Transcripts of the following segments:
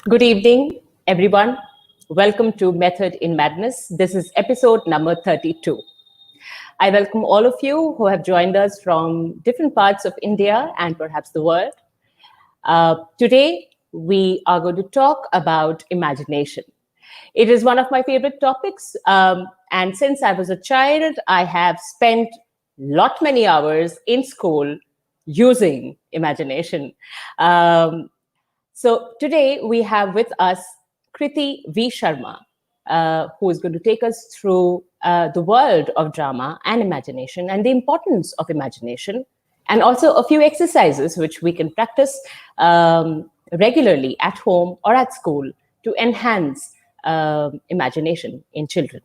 Good evening, everyone. Welcome to Method in Madness. This is episode number 32. I welcome all of you who have joined us from different parts of India and perhaps the world. Today, we are going to talk about imagination. It is one of my favorite topics. And since I was a child, I have spent many hours in school using imagination. So today we have with us Kriti V Sharma, who is going to take us through the world of drama and imagination and the importance of imagination, and also a few exercises which we can practice regularly at home or at school to enhance imagination in children.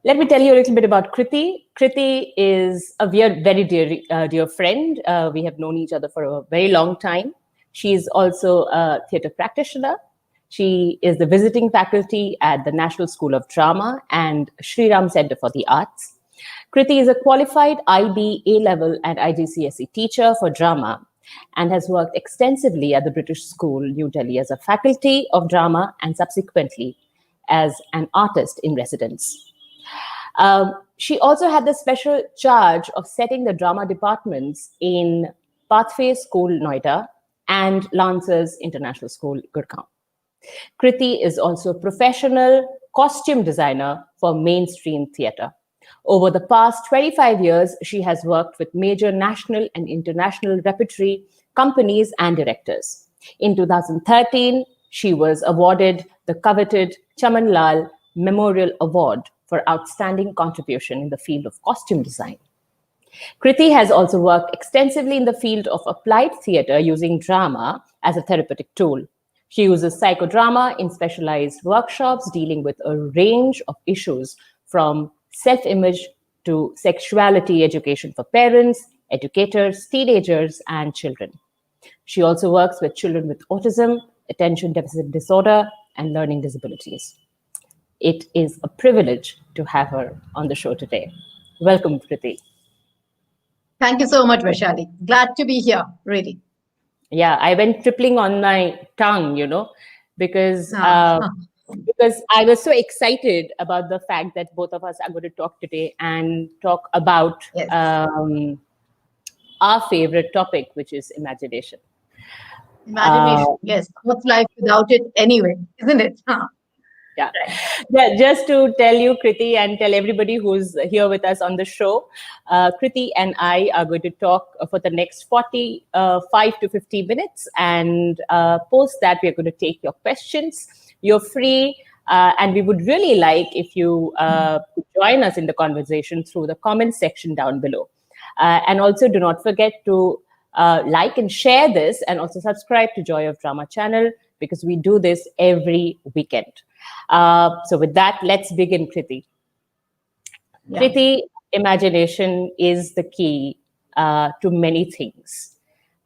Let me tell you a little bit about Kriti. Kriti is a very dear friend. We have known each other for a very long time. She is also a theatre practitioner. She is the visiting faculty at the National School of Drama and Sri Ram Center for the Arts. Kriti is a qualified IB, A-level and IGCSE teacher for drama and has worked extensively at the British School, New Delhi, as a faculty of drama and subsequently as an artist in residence. She also had the special charge of setting the drama departments in Pathway School, Noida, and Lancers International School, Gurgaon. Kriti is also a professional costume designer for mainstream theatre. Over the past 25 years, she has worked with major national and international repertory companies and directors. In 2013, she was awarded the coveted Chaman Lal Memorial Award for outstanding contribution in the field of costume design. Kriti has also worked extensively in the field of applied theatre using drama as a therapeutic tool. She uses psychodrama in specialized workshops dealing with a range of issues from self-image to sexuality education for parents, educators, teenagers, and children. She also works with children with autism, attention deficit disorder, and learning disabilities. It is a privilege to have her on the show today. Welcome, Kriti. Thank you so much, Vaishali. Glad to be here, really. Yeah, I went tripling on my tongue, because I was so excited about the fact that both of us are going to talk today and talk about our favorite topic, which is imagination. Imagination, yes. What's life without it anyway, isn't it? Yeah. Yeah, just to tell you, Kriti, and tell everybody who's here with us on the show, Kriti and I are going to talk for the next 45 to 50 minutes, and post that we are going to take your questions. You're free, and we would really like if you join us in the conversation through the comment section down below. And also do not forget to like and share this, and also subscribe to Joy of Drama channel, because we do this every weekend. So with that, let's begin, Kriti. Yeah. Kriti, imagination is the key to many things.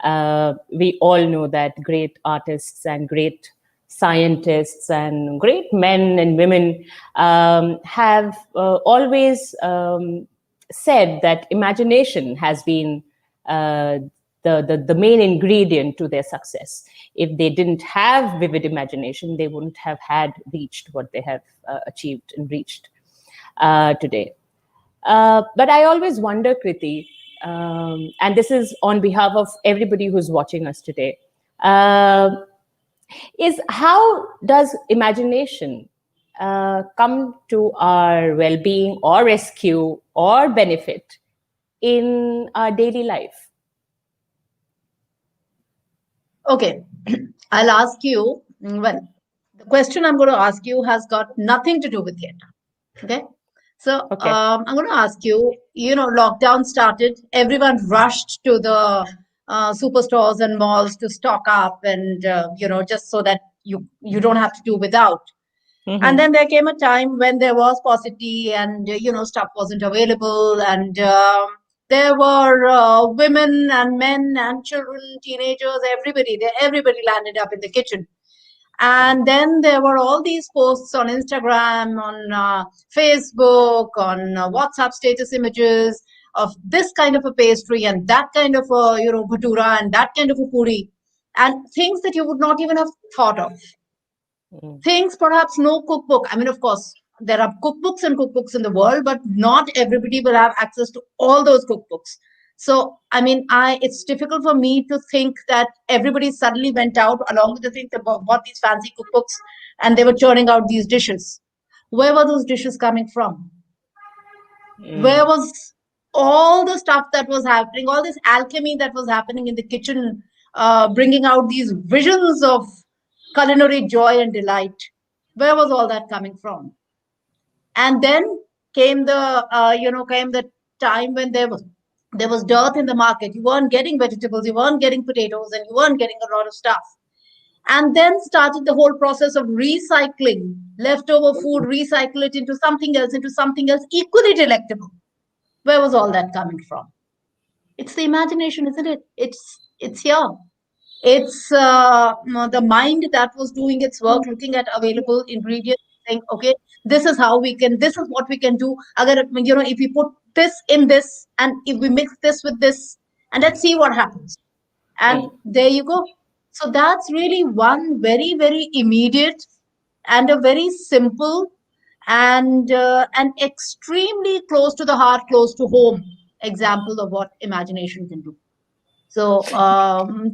We all know that great artists and great scientists and great men and women have always said that imagination has been the main ingredient to their success. If they didn't have vivid imagination, they wouldn't have reached what they have achieved and reached today. But I always wonder, Kriti, and this is on behalf of everybody who's watching us today, is how does imagination come to our well-being or rescue or benefit in our daily life? Okay, I'll ask you, well, the question I'm going to ask you has got nothing to do with theatre. Okay, so okay. I'm going to ask you, lockdown started, everyone rushed to the superstores and malls to stock up and, just so that you don't have to do without. Mm-hmm. And then there came a time when there was paucity and, stuff wasn't available, and there were women and men and children, teenagers, everybody landed up in the kitchen. And then there were all these posts on Instagram, on Facebook, on WhatsApp status images of this kind of a pastry and that kind of a, bhatura and that kind of a puri. and things that you would not even have thought of. Things perhaps no cookbook. I mean, of course, there are cookbooks and cookbooks in the world, but not everybody will have access to all those cookbooks. So, I mean, it's difficult for me to think that everybody suddenly went out along with the things that bought these fancy cookbooks and they were churning out these dishes. Where were those dishes coming from? Where was all the stuff that was happening, all this alchemy that was happening in the kitchen, bringing out these visions of culinary joy and delight? Where was all that coming from? And then came the time when there was dearth in the market. You weren't getting vegetables, you weren't getting potatoes, and you weren't getting a lot of stuff. And then started the whole process of recycling leftover food, recycle it into something else equally delectable. Where was all that coming from? It's the imagination, isn't it? It's here. It's the mind that was doing its work, looking at available ingredients, saying, okay, this is what we can do. If we put this in this, and if we mix this with this, and let's see what happens. And there you go. So that's really one very, very immediate and a very simple and an extremely close to the heart, close to home example of what imagination can do. So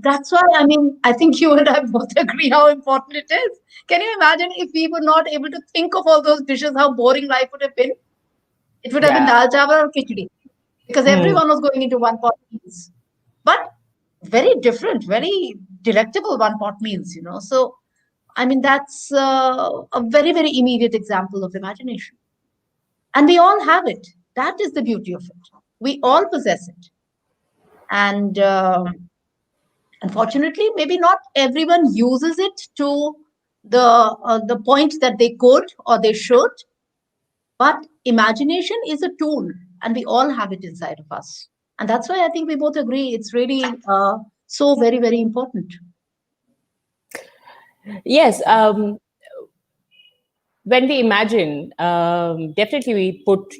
that's why, I mean, I think you and I both agree how important it is. Can you imagine if we were not able to think of all those dishes, how boring life would have been? It would have been dal chawal or khichdi, because everyone was going into one pot meals. But very different, very delectable one pot meals, So, I mean, that's a very, very immediate example of imagination. And we all have it. That is the beauty of it. We all possess it. And unfortunately, maybe not everyone uses it to the point that they could or they should. But imagination is a tool, and we all have it inside of us. And that's why I think we both agree it's really so very, very important. Yes. When we imagine, definitely we put,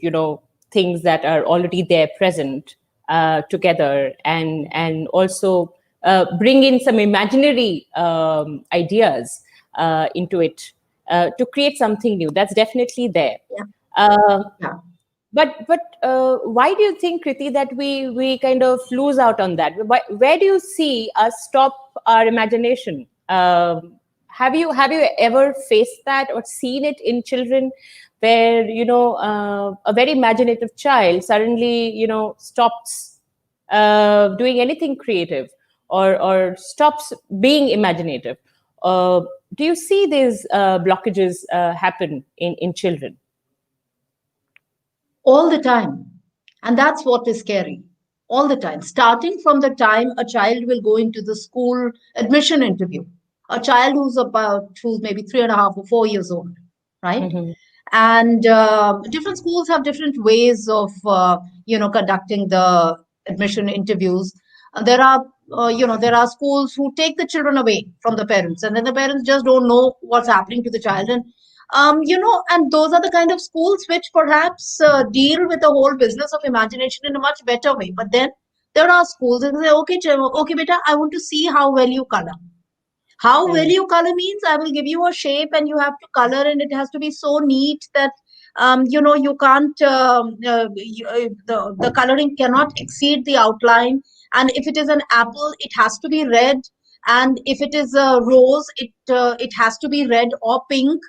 things that are already there present together, and also bring in some imaginary ideas into it to create something new. That's definitely there. Yeah. But why do you think, Kriti, that we kind of lose out on that? Where do you see us stop our imagination? Have you ever faced that or seen it in children, where a very imaginative child suddenly stops doing anything creative, or stops being imaginative? Do you see these blockages happen in children? All the time. And that's what is scary. All the time. Starting from the time a child will go into the school admission interview. A child who's maybe 3.5 or 4 years old, right? And different schools have different ways of, conducting the admission interviews. There are schools who take the children away from the parents, and then the parents just don't know what's happening to the child. And and those are the kind of schools which perhaps deal with the whole business of imagination in a much better way. But then there are schools that say, okay, beta, I want to see how well you color. How well you color means I will give you a shape and you have to color, and it has to be so neat that you can't the coloring cannot exceed the outline. And if it is an apple, it has to be red, and if it is a rose, it has to be red or pink.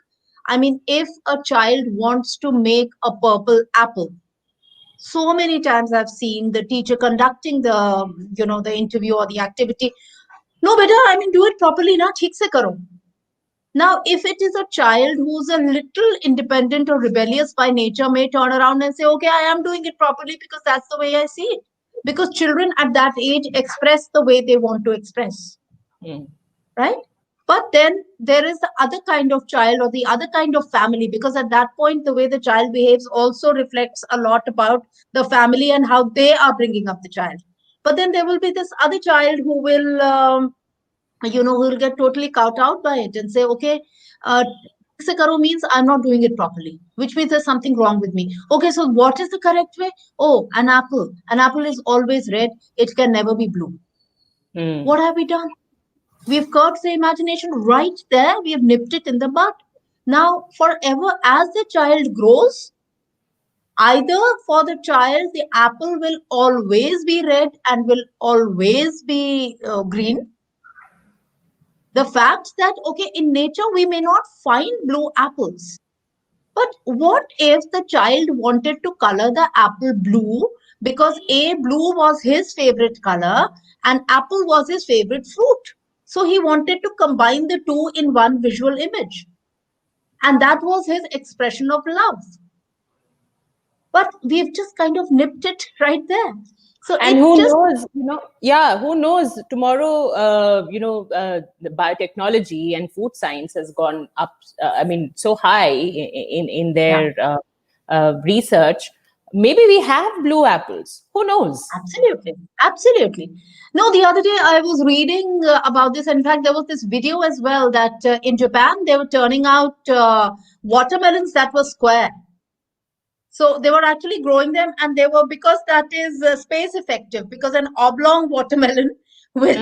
I mean, if a child wants to make a purple apple, so many times I've seen the teacher conducting the interview or the activity. No, beta, I mean, do it properly, na, theek se karo. Now, if it is a child who's a little independent or rebellious by nature, may turn around and say, okay, I am doing it properly because that's the way I see it. Because children at that age express the way they want to express. Right? But then there is the other kind of child or the other kind of family, because at that point, the way the child behaves also reflects a lot about the family and how they are bringing up the child. But then there will be this other child who will, who will get totally caught out by it and say, okay, karo means I'm not doing it properly, which means there's something wrong with me. Okay, so what is the correct way? Oh, an apple. An apple is always red. It can never be blue. What have we done? We've curbed the imagination right there. We have nipped it in the bud. Now, forever, as the child grows, either for the child, the apple will always be red and will always be green. The fact that, okay, in nature, we may not find blue apples. But what if the child wanted to color the apple blue because blue was his favorite color and apple was his favorite fruit? So he wanted to combine the two in one visual image. And that was his expression of love. But we've just kind of nipped it right there. So and who knows, who knows tomorrow, the biotechnology and food science has gone up, so high in their research. Maybe we have blue apples. Who knows? Absolutely. Absolutely. No, the other day I was reading about this. In fact, there was this video as well that in Japan, they were turning out watermelons that were square. So they were actually growing them, and they were, because that is space effective, because an oblong watermelon will,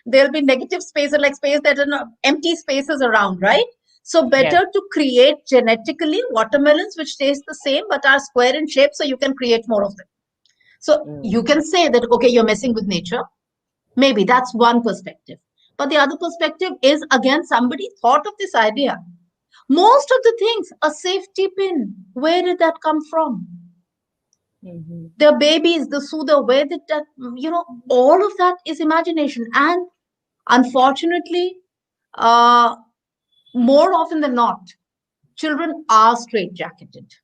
there'll be negative spaces, like space that are empty spaces around, right? So better to create genetically watermelons which taste the same but are square in shape, so you can create more of them. So you can say that, okay, you're messing with nature. Maybe that's one perspective. But the other perspective is, again, somebody thought of this idea. Most of the things, a safety pin, where did that come from? The babies, the soother, where did that, all of that is imagination. And unfortunately, more often than not, children are straitjacketed.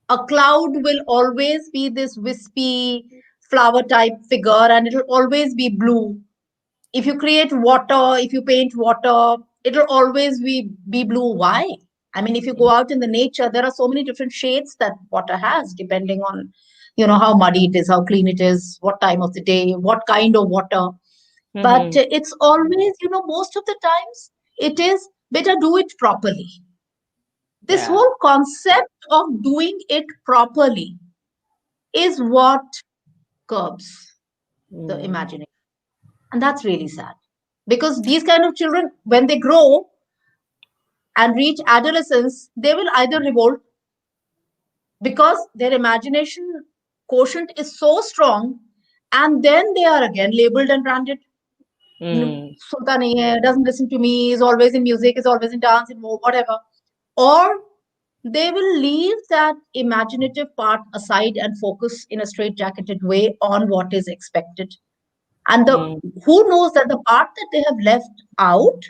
A cloud will always be this wispy flower type figure, and it'll always be blue. If you create water, if you paint water, it'll always be blue. Why? I mean, if you go out in the nature, there are so many different shades that water has, depending on, how muddy it is, how clean it is, what time of the day, what kind of water. But it's always, most of the times, it is better do it properly. This whole concept of doing it properly is what curbs the imagination. And that's really sad. Because these kind of children, when they grow and reach adolescence, they will either revolt because their imagination quotient is so strong, and then they are again labeled and branded. Sunta nahi hai, doesn't listen to me, is always in music, is always in dance, in whatever. Or they will leave that imaginative part aside and focus in a straitjacketed way on what is expected. And who knows that the part that they have left out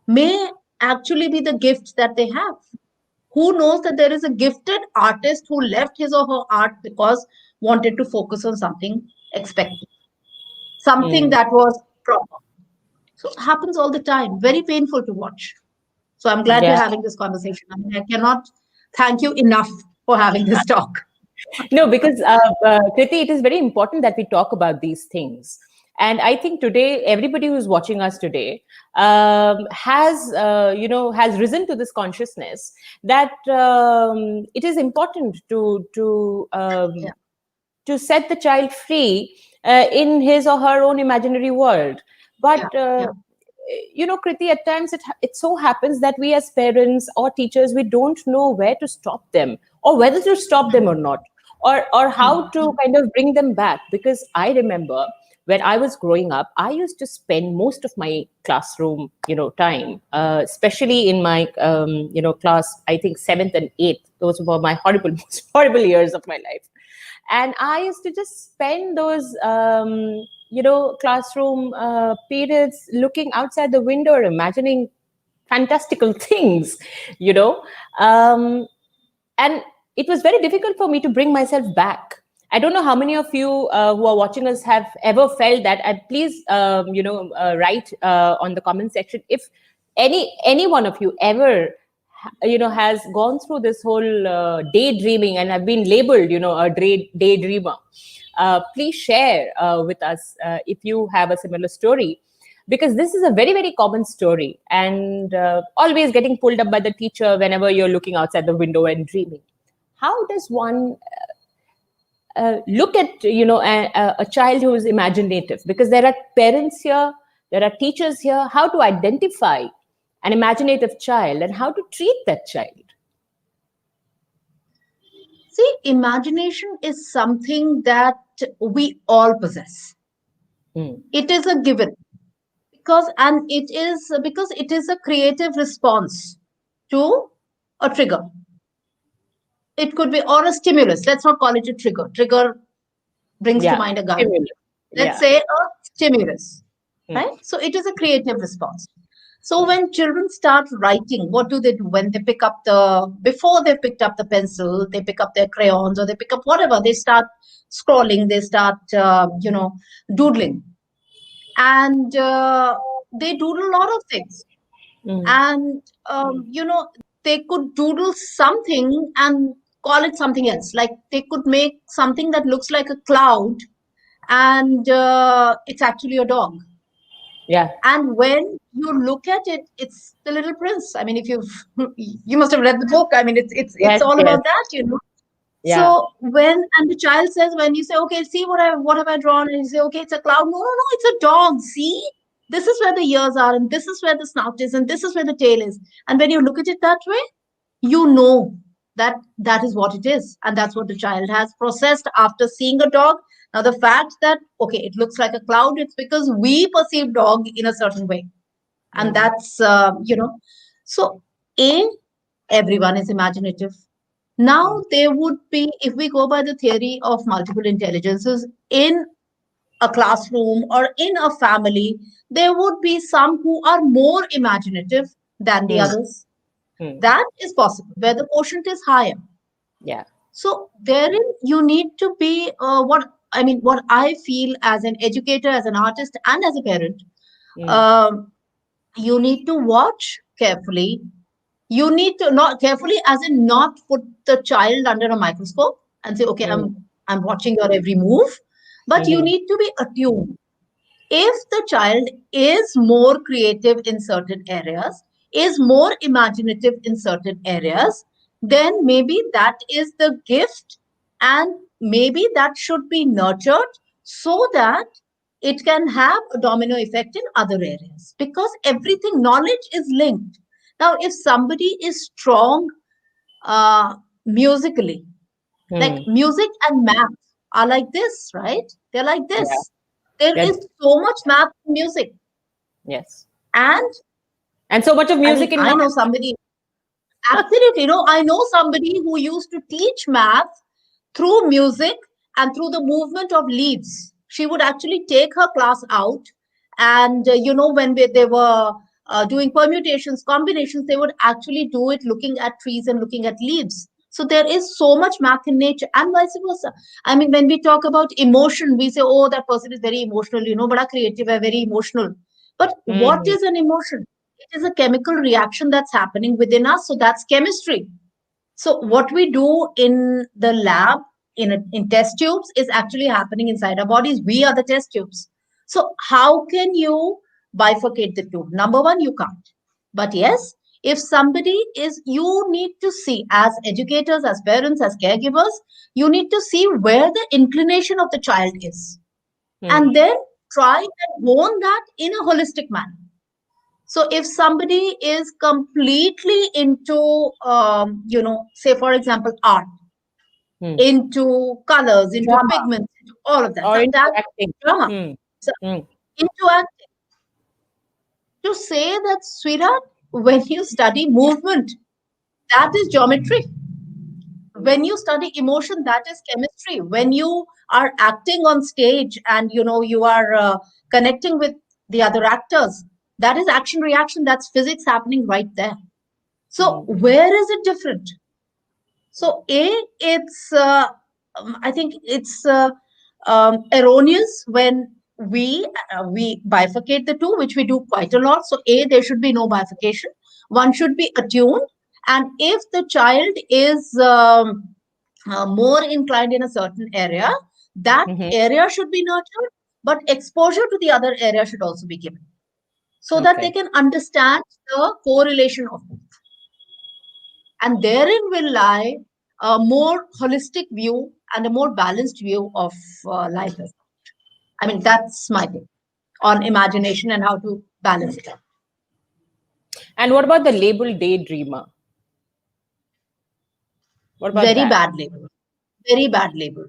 may actually be the gift that they have. Who knows that there is a gifted artist who left his or her art because wanted to focus on something expected, something that was proper. So it happens all the time. Very painful to watch. So I'm glad we're having this conversation. I mean, I cannot thank you enough for having this talk. No, because Kriti, it is very important that we talk about these things. And I think today, everybody who's watching us today has risen to this consciousness that it is important to set the child free in his or her own imaginary world. But Kriti, at times it so happens that we as parents or teachers, we don't know where to stop them, or whether to stop them or not, or how to kind of bring them back. Because I remember when I was growing up, I used to spend most of my classroom, time, especially in my, class, I think 7th and 8th. Those were my most horrible years of my life. And I used to just spend those, classroom periods looking outside the window or imagining fantastical things, and it was very difficult for me to bring myself back. I don't know how many of you who are watching us have ever felt that. And please, write on the comment section if any one of you ever has gone through this whole daydreaming and have been labeled a daydreamer. Please share with us if you have a similar story, because this is a very, very common story, and always getting pulled up by the teacher whenever you're looking outside the window and dreaming. How does one look at a child who is imaginative, because there are parents here, there are teachers here, how to identify an imaginative child and how to treat that child? See, imagination is something that we all possess. It is a given because it is a creative response to a trigger. It could be, or a stimulus. Let's not call it a trigger. Trigger brings to mind a gun. Stimulus. Let's say a stimulus, right? So it is a creative response. So when children start writing, what do they do? When they pick up before they've picked up the pencil, they pick up their crayons or they pick up whatever, they start scrolling, they start, doodling. And they doodle a lot of things. And, they could doodle something and call it something else. Like they could make something that looks like a cloud and it's actually a dog. Yeah. And when you look at it, it's The Little Prince. I mean, if you must have read the book. I mean, it's all about that, Yeah. So and the child says, when you say, okay, see what have I drawn? And you say, okay, it's a cloud. No, it's a dog. See, this is where the ears are, and this is where the snout is, and this is where the tail is. And when you look at it that way, you know that is what it is. And that's what the child has processed after seeing a dog. Now, the fact that, okay, it looks like a cloud, it's because we perceive dog in a certain way. And that's, so everyone is imaginative. Now, there would be, if we go by the theory of multiple intelligences in a classroom or in a family, there would be some who are more imaginative than the others. That is possible, where the quotient is higher. Yeah. So therein, you need to be what I feel as an educator, as an artist, and as a parent. You need to watch carefully. You need to not carefully, as in not put the child under a microscope and say, okay, I'm watching your every move, but you need to be attuned. If the child is more creative in certain areas, is more imaginative in certain areas, then maybe that is the gift, and maybe that should be nurtured so that it can have a domino effect in other areas, because knowledge is linked. Now, if somebody is strong musically, like music and math are like this, right? They're like this. There is so much math in music. Yes. And so much of music in I know somebody, absolutely. I know somebody who used to teach math through music and through the movement of leaves. She would actually take her class out, and when they were doing permutations, combinations, they would actually do it looking at trees and looking at leaves. So there is so much math in nature, and vice versa. I mean, when we talk about emotion, we say, oh, that person is very emotional, but our creative are very emotional. But what is an emotion? It is a chemical reaction that's happening within us. So that's chemistry. So what we do in the lab, in test tubes, is actually happening inside our bodies. We are the test tubes. So how can you bifurcate the two? Number one, you can't. But yes, if you need to see, as educators, as parents, as caregivers, you need to see where the inclination of the child is. And then try and hone that in a holistic manner. So if somebody is completely into, say, for example, art, into colors, into pigments, into all of that, or into acting, drama, into acting, to say that, sweetheart, when you study movement, that is geometry. When you study emotion, that is chemistry. When you are acting on stage and you are connecting with the other actors, that is action reaction. That's physics happening right there. So where is it different? So it's I think it's erroneous when we bifurcate the two, which we do quite a lot. So there should be no bifurcation. One should be attuned, and if the child is more inclined in a certain area, that area should be nurtured, but exposure to the other area should also be given, so that they can understand the correlation of both. And therein will lie a more holistic view and a more balanced view of life. I mean, that's my take on imagination and how to balance it out. And what about the label daydreamer? What about Very that? bad label. Very bad label.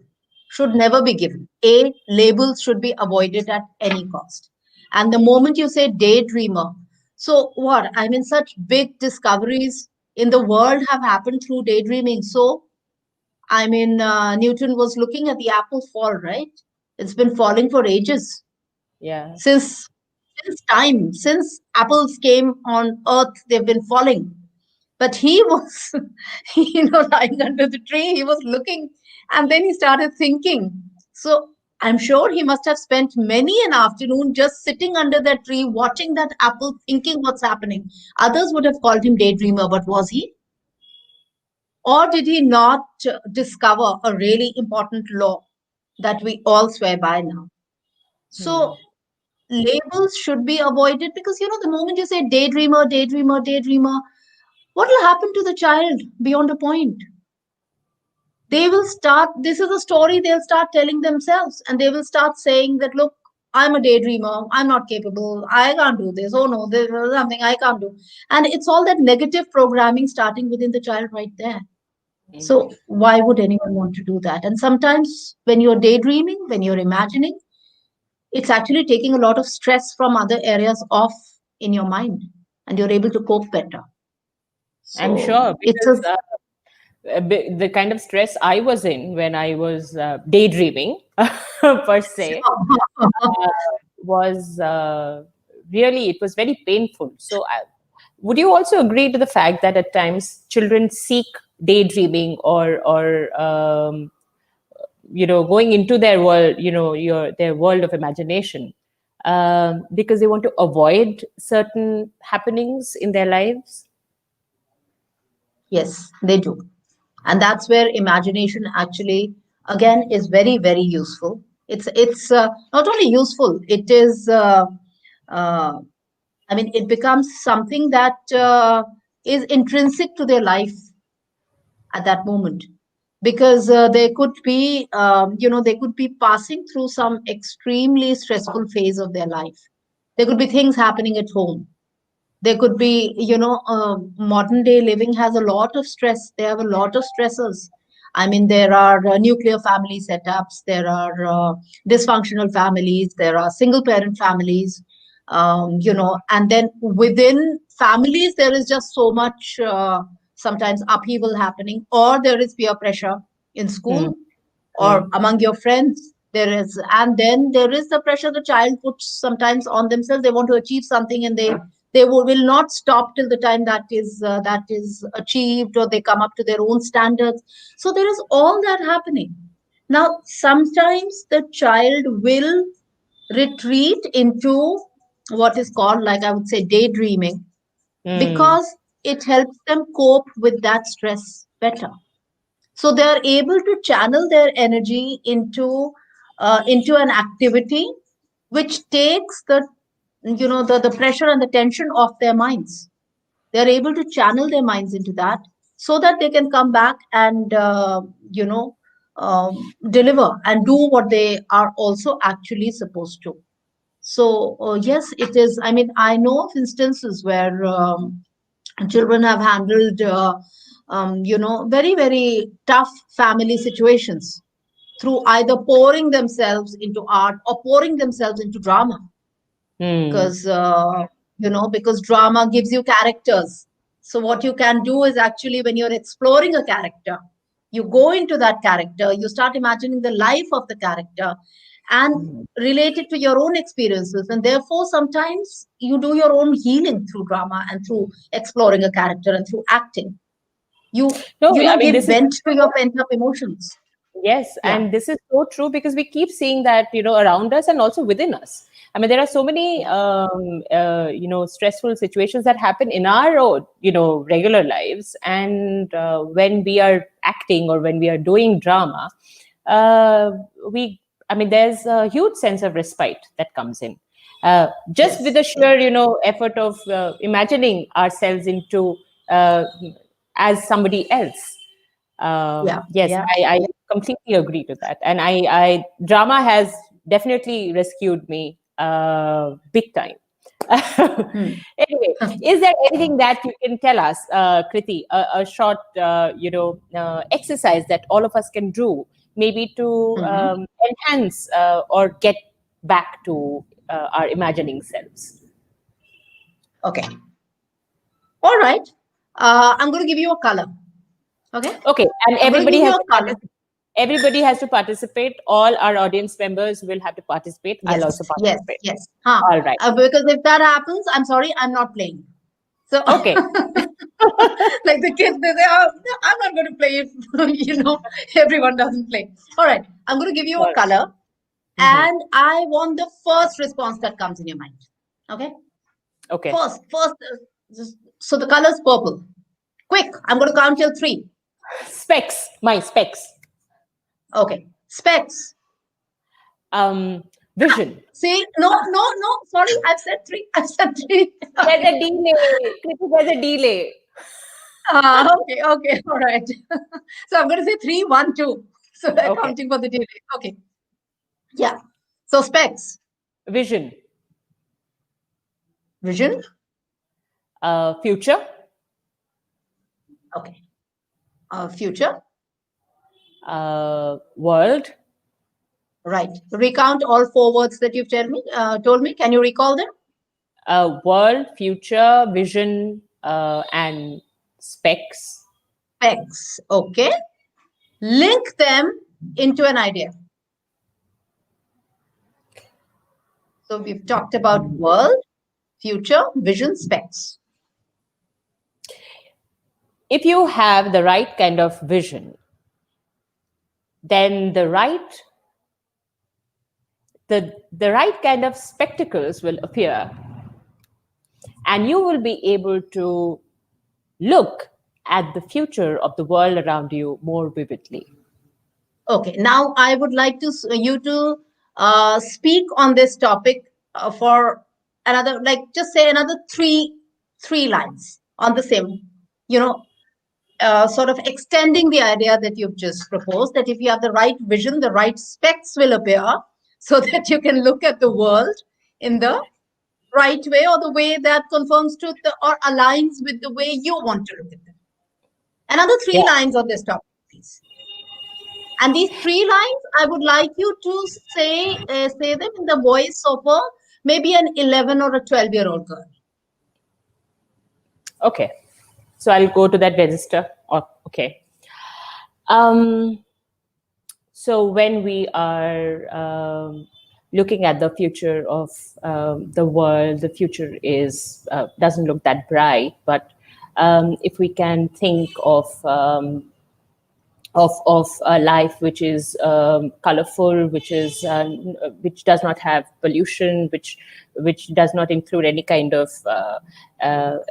Should never be given. A, labels should be avoided at any cost. And the moment you say daydreamer, so what? I mean, such big discoveries in the world have happened through daydreaming. So, I mean, Newton was looking at the apple fall, right? It's been falling for ages. Yeah. Since time, since apples came on earth, they've been falling. But he was, lying under the tree, he was looking, and then he started thinking. So I'm sure he must have spent many an afternoon just sitting under that tree, watching that apple, thinking what's happening. Others would have called him daydreamer, but was he? Or did he not discover a really important law that we all swear by now? So labels should be avoided because, the moment you say daydreamer, daydreamer, daydreamer, what will happen to the child beyond a point? They will start, this is a story they'll start telling themselves, and they will start saying that, look, I'm a daydreamer, I'm not capable, I can't do this, oh no, there's something I can't do. And it's all that negative programming starting within the child right there. So why would anyone want to do that? And sometimes when you're daydreaming, when you're imagining, it's actually taking a lot of stress from other areas off in your mind, and you're able to cope better. I'm So sure, it's because the kind of stress I was in when I was daydreaming, per se, was really, it was very painful. So, would you also agree to the fact that at times children seek daydreaming or going into their world, their world of imagination, because they want to avoid certain happenings in their lives? Yes, they do. And that's where imagination actually, again, is very, very useful. It's not only useful, it is, I mean, it becomes something that is intrinsic to their life at that moment. Because they could be passing through some extremely stressful phase of their life. There could be things happening at home. There could be, modern day living has a lot of stress. They have a lot of stressors. I mean, there are nuclear family setups, there are dysfunctional families, there are single parent families, and then within families, there is just so much sometimes upheaval happening, or there is peer pressure in school or among your friends. There is, and then there is the pressure the child puts sometimes on themselves. They want to achieve something, and they will not stop till the time that is achieved, or they come up to their own standards. So there is all that happening. Now, sometimes the child will retreat into what is called, like I would say, daydreaming, because it helps them cope with that stress better. So they are able to channel their energy into an activity which takes the pressure and the tension off their minds. They are able to channel their minds into that, so that they can come back and deliver and do what they are also actually supposed to. So yes, it is. I mean, I know of instances where children have handled very, very tough family situations through either pouring themselves into art or pouring themselves into drama, because because drama gives you characters. So what you can do is, actually, when you're exploring a character, you go into that character, you start imagining the life of the character and relate it to your own experiences, and therefore sometimes you do your own healing through drama and through exploring a character and through acting. You No, I mean, give this is vent to your pent up emotions. yes, Yeah. and this is so true, because we keep seeing that, around us and also within us. I mean, there are so many stressful situations that happen in our own, regular lives, and when we are acting or when we are doing drama, we I mean, there's a huge sense of respite that comes in. Just Yes. with the sheer, effort of imagining ourselves into as somebody else. Yeah. Yes, Yeah. I completely agree to that. And I drama has definitely rescued me big time. Anyway, is there anything that you can tell us, Kriti, a short, exercise that all of us can do, maybe to enhance or get back to our imagining selves? Okay. All right. I'm going to give you a color. Okay. Okay, and I'm going to give you a color. everybody has to participate. All our audience members will have to participate. Yes, I'll also yes, participate. yes. All right. Because if that happens, I'm sorry, I'm not playing. So, Okay. like the kids, they say, oh, no, I'm not going to play if, everyone doesn't play. All right, I'm going to give you a color, and I want the first response that comes in your mind. Okay? Okay. First, so the color's purple. Quick, I'm going to count till 3. Specs. My specs. Okay. Specs. Vision. See, no. Sorry, I've said 3. I've said 3. There's a delay. There's a delay. Okay. All right. So I'm going to say 3, 1, 2. So they're counting for the delay. Okay. Yeah. So specs. Vision. Vision. Future. Okay. Future. World. Right. Recount all 4 words that you've told me. Can you recall them? World, future, vision, and specs. Specs. Okay. Link them into an idea. So we've talked about world, future, vision, specs. If you have the right kind of vision, then the right kind of spectacles will appear, and you will be able to look at the future of the world around you more vividly. Okay, now I would like you to speak on this topic for another, like, just say another three lines on the same, sort of extending the idea that you've just proposed, that if you have the right vision, the right specs will appear so that you can look at the world in the right way, or the way that conforms to or aligns with the way you want to look at them. Another 3 lines on this topic, please. And these 3 lines, I would like you to say them in the voice of maybe an 11 or a 12-year-old girl. Okay, so I'll go to that register. Okay. So when we are looking at the future of the world, the future doesn't look that bright. But if we can think of a life which is colorful, which does not have pollution, which does not include any kind of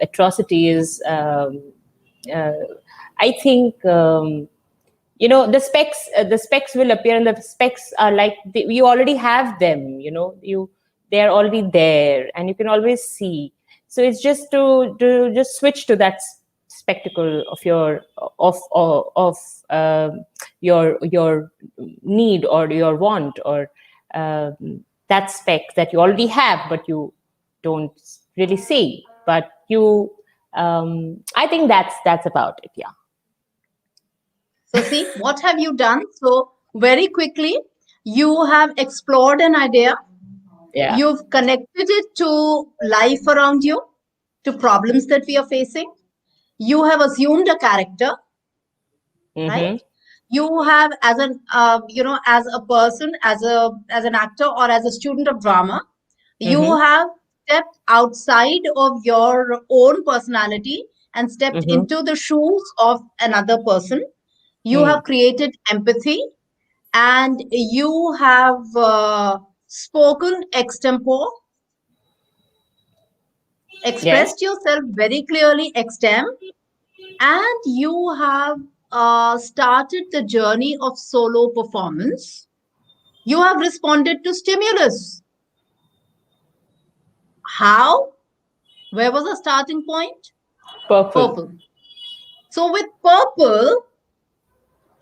atrocities, I think the specs will appear, and the specs are like you already have them. They are already there, and you can always see. So it's just to just switch to that spectacle of your need or your want, or that spec that you already have but you don't really see. But I think that's about it. Yeah. So see, what have you done? So very quickly, you have explored an idea. Yeah. You've connected it to life around you, to problems that we are facing. You have assumed a character, right? You have, as as a person, as an actor, or as a student of drama, you have stepped outside of your own personality and stepped into the shoes of another person. You have created empathy, and you have spoken extempore, expressed yourself very clearly extem, and you have started the journey of solo performance. You have responded to stimulus. How? Where was the starting point? Purple. So with purple,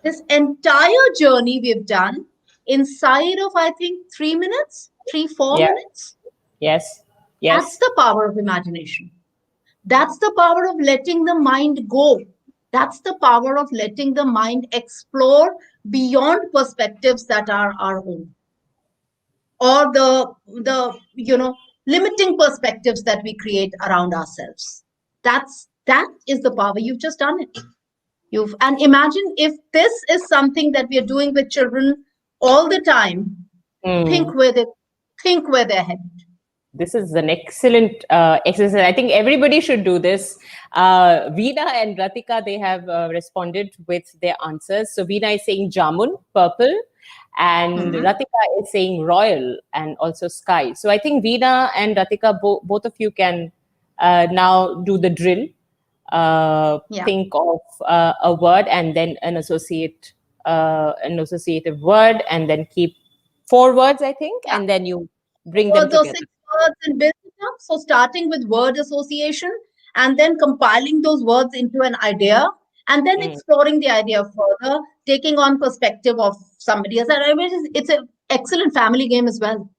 This entire journey we've done inside of, I think, 3 minutes, 4 Yeah. minutes. Yes. That's the power of imagination. That's the power of letting the mind go. That's the power of letting the mind explore beyond perspectives that are our own, or the limiting perspectives that we create around ourselves. That is the power. You've just done it. And imagine if this is something that we are doing with children all the time. Think where they're headed. This is an excellent exercise. I think everybody should do this. Veena and Ratika, they have responded with their answers. So Veena is saying jamun, purple, and Ratika is saying royal and also sky. So I think Veena and Ratika, both of you can now do the drill. Think of a word and then an associative word, and then keep 4 words, I think, and then you bring them together. 6 words and build it up. So starting with word association and then compiling those words into an idea, and then exploring the idea further, taking on perspective of somebody else. I mean, it's an excellent family game as well.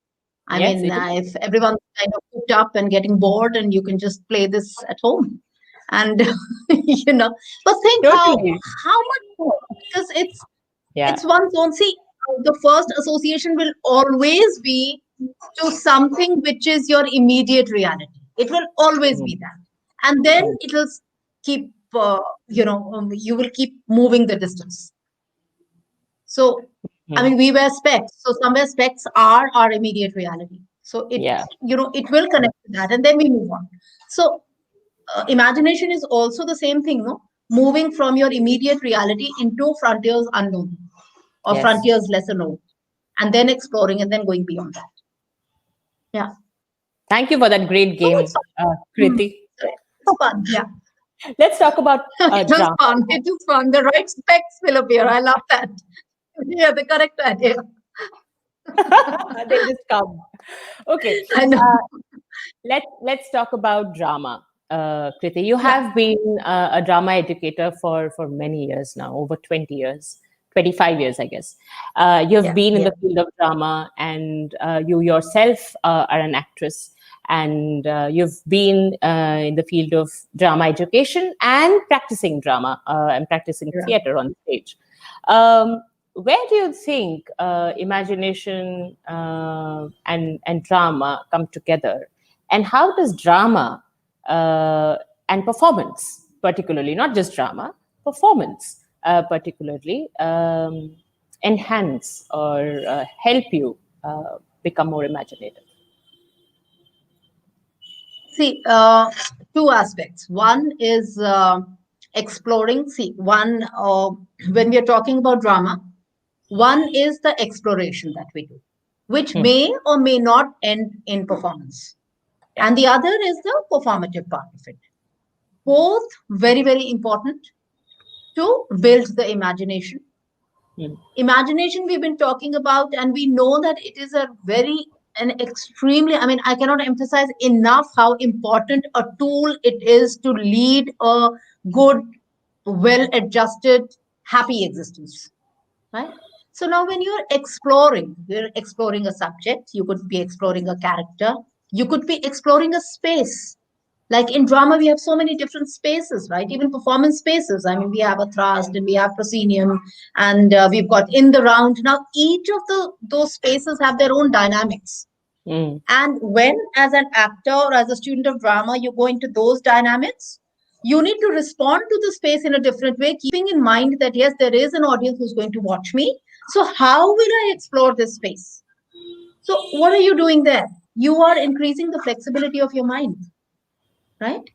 I mean, if everyone's kind of hooked up and getting bored, and you can just play this at home. And but think how much more, because it's one's own. See, the first association will always be to something which is your immediate reality. It will always be that, and then it will keep you will keep moving the distance. So I mean, we wear specs, so somewhere specs are our immediate reality. So it it will connect to that, and then we move on. So imagination is also the same thing, no? Moving from your immediate reality into frontiers unknown, or frontiers lesser known, and then exploring and then going beyond that. Yeah. Thank you for that great game, Kriti. It's fun. Yeah. Let's talk about it was fun. It is fun. The right specs will appear. I love that. Yeah, the correct idea. They just come. Okay. I know. Let's talk about drama. Kriti, you have been a drama educator for many years now, over 20 years, 25 years, I guess. You've been in the field of drama, and you yourself are an actress, and you've been in the field of drama education and practicing drama and practicing theater on stage. Where do you think imagination and drama come together? And how does drama and performance, particularly, not just drama, performance particularly, enhance or help you become more imaginative? See, 2 aspects. One is exploring. See, when we are talking about drama, one is the exploration that we do, which may or may not end in performance. And the other is the performative part of it. Both very, very important to build the imagination. Imagination we've been talking about, and we know that it is extremely, I mean, I cannot emphasize enough how important a tool it is to lead a good, well-adjusted, happy existence, right? So now when you're exploring a subject, you could be exploring a character, you could be exploring a space. Like in drama, we have so many different spaces, right? Even performance spaces. I mean, we have a thrust and we have proscenium, and we've got in the round. Now, each of those spaces have their own dynamics. And when, as an actor or as a student of drama, you go into those dynamics, you need to respond to the space in a different way, keeping in mind that, yes, there is an audience who's going to watch me. So how will I explore this space? So what are you doing there? You are increasing the flexibility of your mind. Right?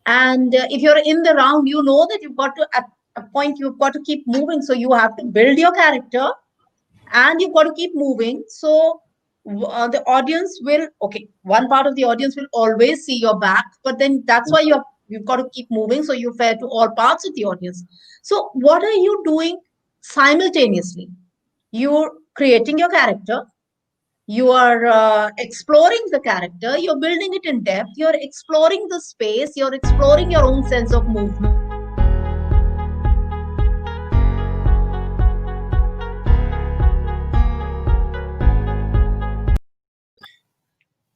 And if you're in the round, you know that you've got to, at a point, you've got to keep moving. So you have to build your character and you've got to keep moving. So the audience will, one part of the audience will always see your back, but then that's why you've got to keep moving. So you're fair to all parts of the audience. So what are you doing simultaneously? You're creating your character. You are exploring the character, you're building it in depth, you're exploring the space, you're exploring your own sense of movement.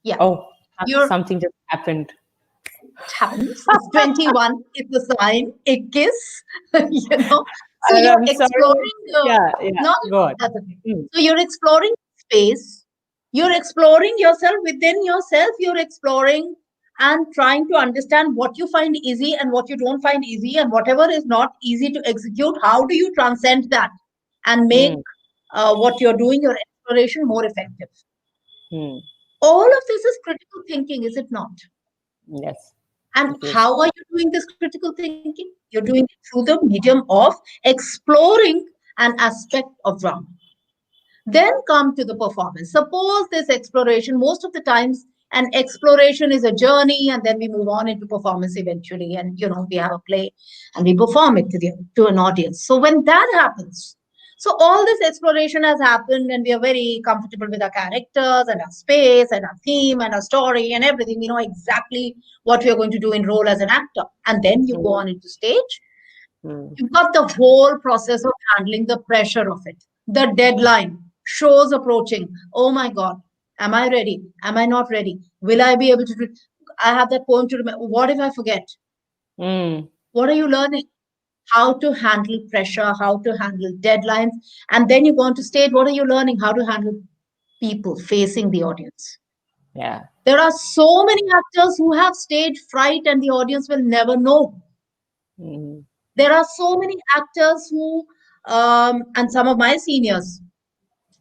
Yeah. Oh, You're something just happened. It happens. It's 21. It's a sign. A kiss. So you're I'm sorry. exploring. Yeah, yeah. Not at Go all. on. That's okay. Mm. So you're exploring space. You're exploring yourself within yourself. You're exploring and trying to understand what you find easy and what you don't find easy, and whatever is not easy to execute. How do you transcend that and make Mm. what you're doing, your exploration, more effective? Mm. All of this is critical thinking, is it not? Yes, And it is. how are you doing this critical thinking? You're doing it through the medium of exploring an aspect of drama. Then come to the performance. Suppose this exploration, most of the times, an exploration is a journey, and then we move on into performance eventually. And we have a play and we perform it to an audience. So when that happens, so all this exploration has happened, and we are very comfortable with our characters and our space and our theme and our story and everything. We know exactly what we are going to do in role as an actor. And then you go Mm. on into stage. Mm. You've got the whole process of handling the pressure of it, the deadline, shows approaching. Oh my God, am I ready? Am I not ready? Will I be able to do? I have that poem to remember. What if I forget? Mm. What are you learning? How to handle pressure, how to handle deadlines. And then you go on to stage. What are you learning? How to handle people facing the audience. Yeah. There are so many actors who have stage fright, and the audience will never know. Mm. There are so many actors who, and some of my seniors,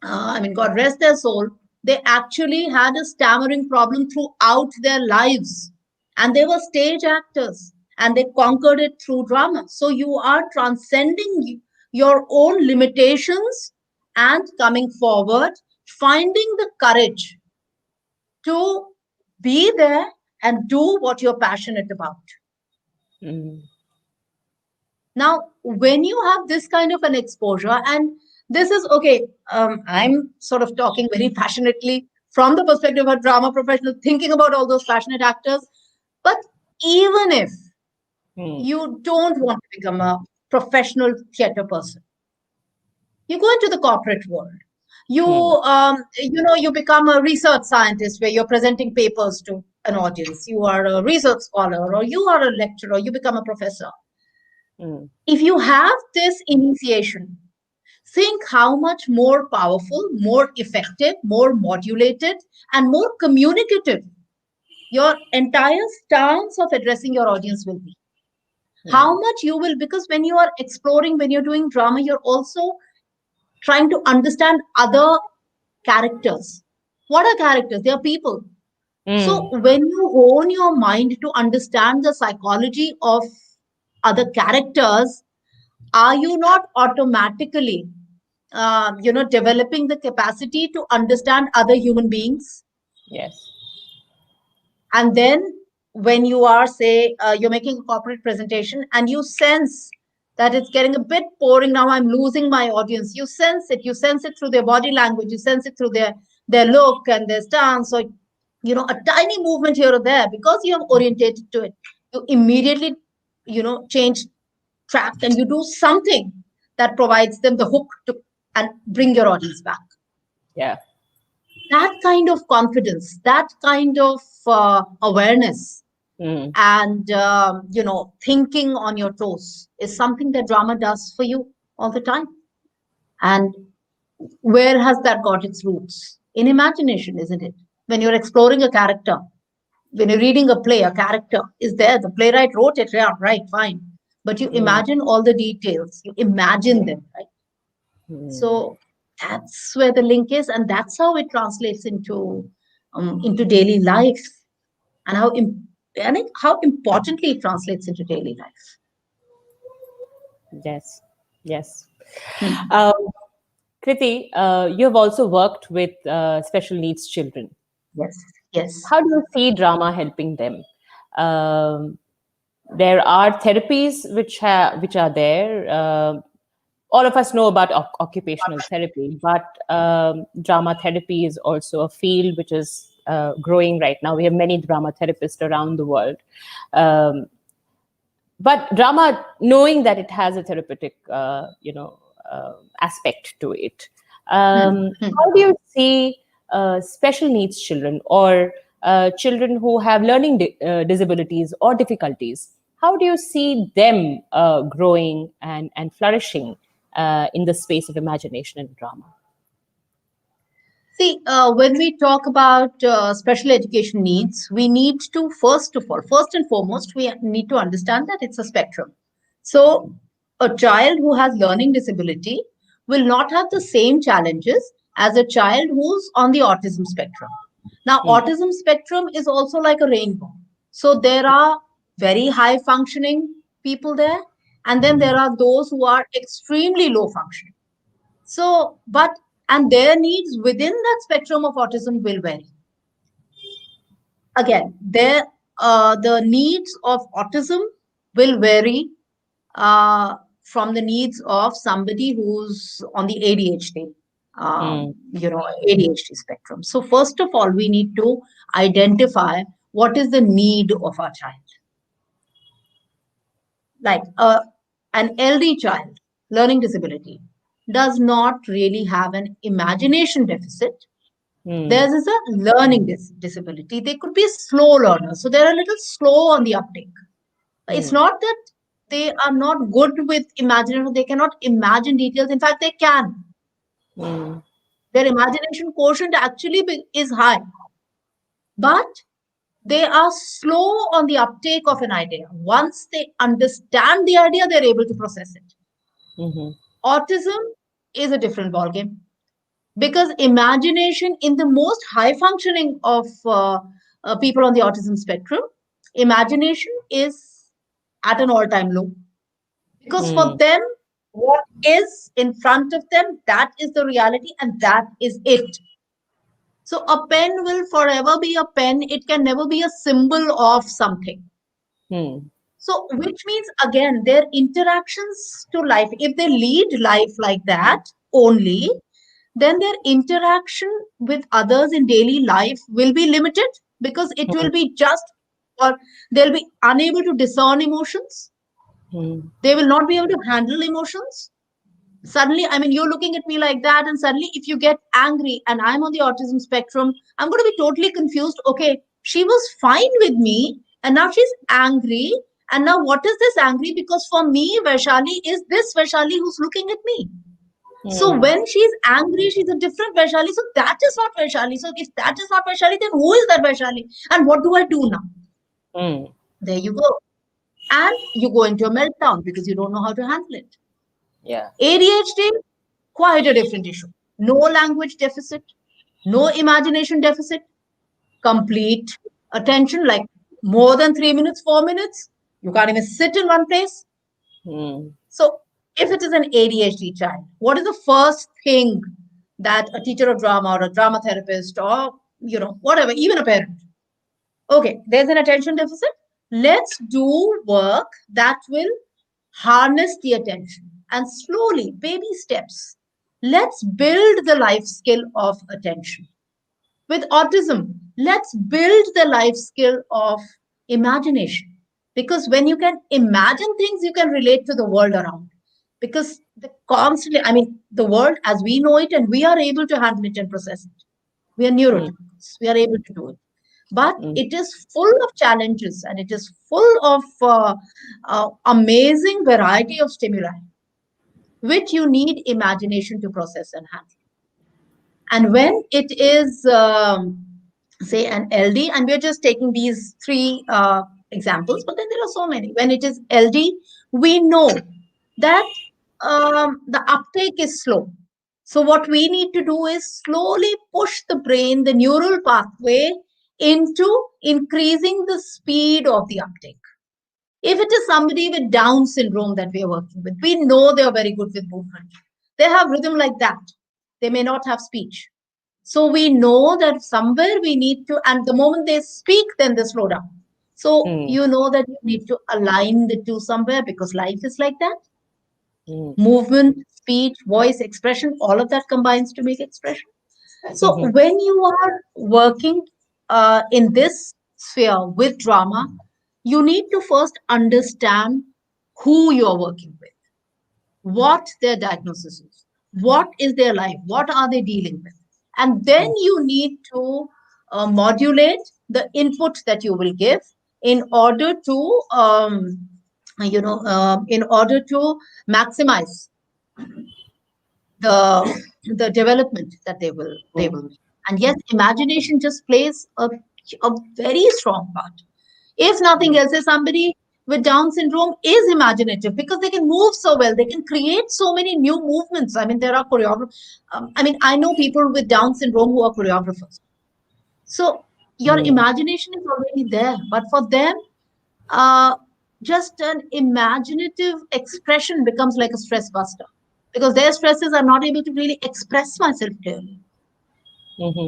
God rest their soul, they actually had a stammering problem throughout their lives. And they were stage actors, and they conquered it through drama. So you are transcending your own limitations and coming forward, finding the courage to be there and do what you're passionate about. Mm. Now, when you have this kind of an exposure, and this is okay, I'm sort of talking very passionately from the perspective of a drama professional, thinking about all those passionate actors. But even if Mm. you don't want to become a professional theater person, you go into the corporate world. You, Mm. you become a research scientist where you're presenting papers to an audience. You are a research scholar, or you are a lecturer. You become a professor. Mm. If you have this initiation, think how much more powerful, more effective, more modulated, and more communicative your entire stance of addressing your audience will be. How Mm. much you will, because when you are exploring, when you're doing drama, you're also trying to understand other characters. What are characters? They are people. So Mm. when you hone your mind to understand the psychology of other characters, are you not automatically developing the capacity to understand other human beings? Yes. And then when you are, say, you're making a corporate presentation and you sense that it's getting a bit boring now, I'm losing my audience. You sense it through their body language, you sense it through their look and their stance, or a tiny movement here or there, because you have orientated to it, you immediately change track and you do something that provides them the hook to and bring your audience back. Yeah. That kind of confidence, that kind of awareness, Mm. and thinking on your toes is something that drama does for you all the time. And where has that got its roots? In imagination, isn't it? When you're exploring a character, when you're reading a play, a character is there, the playwright wrote it, yeah, right, fine, but you Mm. imagine all the details, you imagine them, right? Mm. So that's where the link is, and that's how it translates into daily life, and how importantly it translates into daily life. Yes. Yes. Hmm. Um, Kriti, you have also worked with special needs children. Yes, yes. How do you see drama helping them? Um, there are therapies which are there. All of us know about occupational therapy, but drama therapy is also a field which is growing right now. We have many drama therapists around the world. Um, but drama, knowing that it has a therapeutic, aspect to it, Hmm. Hmm. how do you see special needs children, or children who have learning disabilities or difficulties, how do you see them growing and flourishing in the space of imagination and drama? See, when we talk about special education needs, we need to first and foremost, we need to understand that it's a spectrum. So, a child who has learning disability will not have the same challenges as a child who's on the autism spectrum. Now, autism spectrum is also like a rainbow. So, there are very high functioning people there, and then there are those who are extremely low functioning. So, and their needs within that spectrum of autism will vary. Again, the needs of autism will vary from the needs of somebody who's on the ADHD, ADHD spectrum. So, first of all, we need to identify what is the need of our child. Like an LD child, learning disability, does not really have an imagination deficit. Theirs is a learning disability. They could be slow learners, so they're a little slow on the uptake. It's not that they are not good with imagination, they cannot imagine details. In fact, they can. Their imagination quotient actually is high, but they are slow on the uptake of an idea. Once they understand the idea, they're able to process it. Autism is a different ballgame, because imagination in the most high functioning of people on the autism spectrum, imagination is at an all-time low, because for them, what is in front of them, that is the reality and that is it. So a pen will forever be a pen. It can never be a symbol of something. So, which means, again, their interactions to life, if they lead life like that only, then their interaction with others in daily life will be limited, because it will be just, or they'll be unable to discern emotions. They will not be able to handle emotions. Suddenly, I mean, you're looking at me like that, and suddenly, if you get angry and I'm on the autism spectrum, I'm going to be totally confused. Okay, she was fine with me, and now she's angry. And now, what is this angry? Because for me, Vaishali is this Vaishali who's looking at me. So when she's angry, she's a different Vaishali. So that is not Vaishali. So if that is not Vaishali, then who is that Vaishali? And what do I do now? There you go. And you go into a meltdown because you don't know how to handle it. Yeah. ADHD, quite a different issue. No language deficit, no imagination deficit, complete attention, like more than 3 minutes, 4 minutes. You can't even sit in one place. So if it is an ADHD child, what is the first thing that a teacher of drama or a drama therapist or, whatever, even a parent? Okay, there's an attention deficit. Let's do work that will harness the attention, and slowly, baby steps, let's build the life skill of attention. With autism, let's build the life skill of imagination. Because when you can imagine things, you can relate to the world around. Because the world as we know it, and we are able to handle it and process it. We are neurotypicals. We are able to do it. But it is full of challenges, and it is full of amazing variety of stimuli, which you need imagination to process and handle. And when it is, say, an LD, and we're just taking these three examples, but then there are so many. When it is LD, we know that the uptake is slow. So what we need to do is slowly push the brain, the neural pathway, into increasing the speed of the uptake. If it is somebody with Down syndrome that we are working with, we know they are very good with movement. They have rhythm like that. They may not have speech. So we know that somewhere we need to, and the moment they speak, then they slow down. So you know that you need to align the two somewhere, because life is like that. Movement, speech, voice, expression, all of that combines to make expression. So when you are working in this sphere with drama, you need to first understand who you're working with, what their diagnosis is, what is their life, what are they dealing with. And then you need to modulate the input that you will give in order to in order to maximize the development that they will make. And yes, imagination just plays a very strong part. If nothing else, if somebody with Down syndrome is imaginative because they can move so well, they can create so many new movements. I mean, there are choreographers. I know people with Down syndrome who are choreographers. So your imagination is already there, but for them, uh, just an imaginative expression becomes like a stress buster because their stresses are not able to really express myself clearly.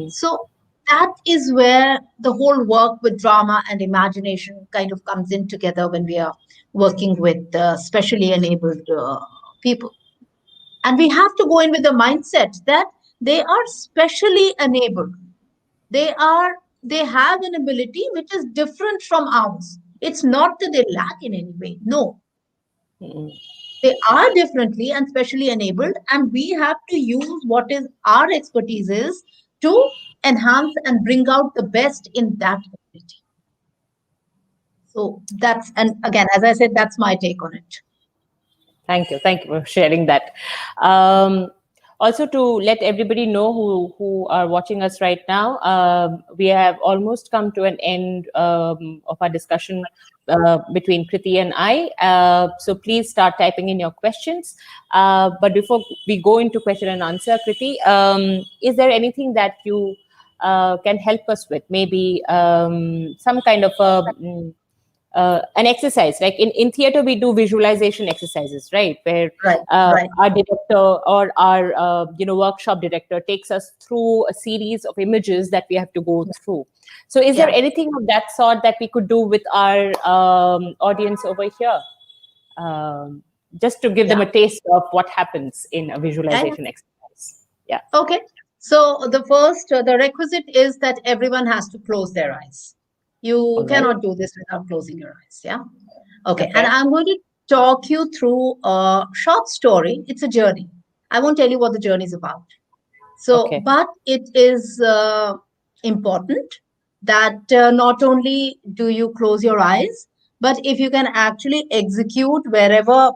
So that is where the whole work with drama and imagination kind of comes in together when we are working with specially enabled people. And we have to go in with the mindset that they are specially enabled. They have an ability which is different from ours. It's not that they lack in any way. No, they are differently and specially enabled, and we have to use what is our expertise is to enhance and bring out the best in that ability. So that's, and again, as I said, that's my take on it. Thank you. Thank you for sharing that. Also, to let everybody know who are watching us right now, we have almost come to an end of our discussion between Kriti and I. So please start typing in your questions. But before we go into question and answer, Kriti, is there anything that you can help us with? Maybe some kind of an exercise, like in theater we do visualization exercises, right, where Right. our director or our workshop director takes us through a series of images that we have to go through. So is there anything of that sort that we could do with our audience over here, just to give them a taste of what happens in a visualization exercise? Yeah. Okay. So the requisite is that everyone has to close their eyes. You cannot do this without closing your eyes. Yeah. Okay. And I'm going to talk you through a short story. It's a journey. I won't tell you what the journey is about. So, but it is important that not only do you close your eyes, but if you can actually execute wherever,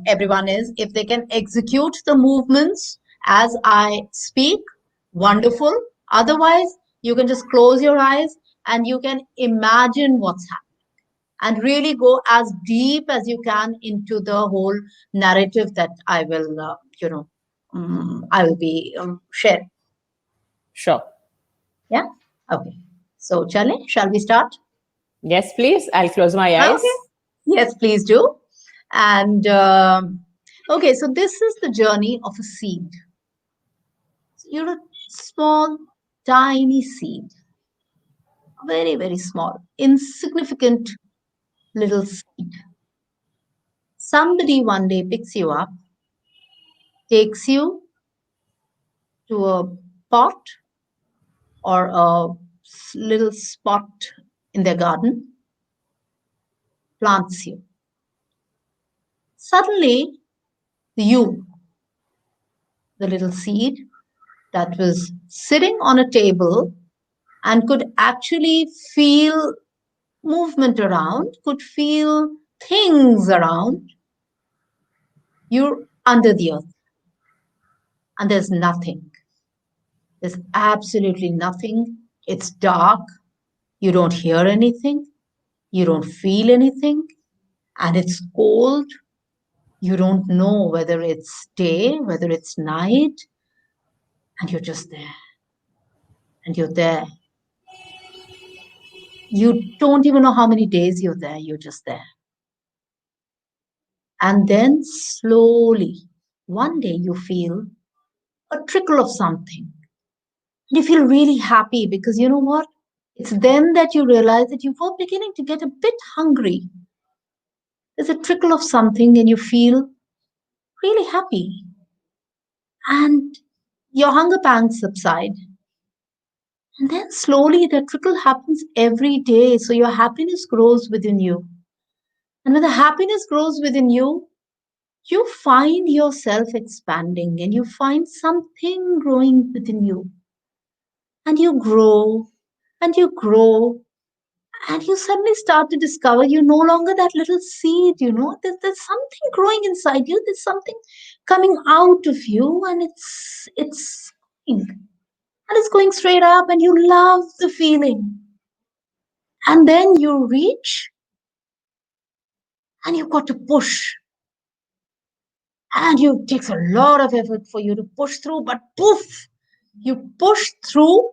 everyone is, if they can execute the movements as I speak, wonderful. Otherwise, you can just close your eyes and you can imagine what's happening and really go as deep as you can into the whole narrative that I will, I will be sharing. Sure. Yeah. Okay. So, Charlie, shall we start? Yes, please. I'll close my eyes. Okay. Yes, please do. And okay, so this is the journey of a seed. You're a small, tiny seed, very, very small, insignificant little seed. Somebody one day picks you up, takes you to a pot or a little spot in their garden, plants you. Suddenly, you, the little seed that was sitting on a table and could actually feel movement around, could feel things around, you're under the earth. And there's nothing. There's absolutely nothing. It's dark. You don't hear anything. You don't feel anything. And it's cold. You don't know whether it's day, whether it's night. And you're just there. And you're there. You don't even know how many days you're there. You're just there. And then slowly, one day you feel a trickle of something. And you feel really happy because you know what? It's then that you realize that you were beginning to get a bit hungry. There's a trickle of something and you feel really happy. And your hunger pangs subside. And then slowly that trickle happens every day. So your happiness grows within you. And when the happiness grows within you, you find yourself expanding and you find something growing within you. And you grow and you grow, and you suddenly start to discover you're no longer that little seed, there's something growing inside you, there's something coming out of you, and it's and it's going straight up, and you love the feeling. And then you reach, and you've got to push, and it takes a lot of effort for you to push through, but poof, you push through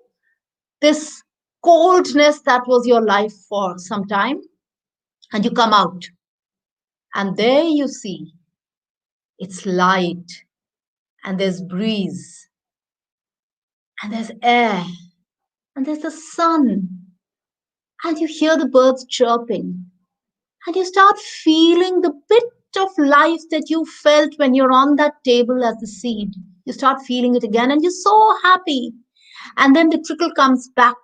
this coldness that was your life for some time, and you come out, and there you see it's light, and there's breeze, and there's air, and there's the sun, and you hear the birds chirping, and you start feeling the bit of life that you felt when you're on that table as the seed. You start feeling it again, and you're so happy. And then the trickle comes back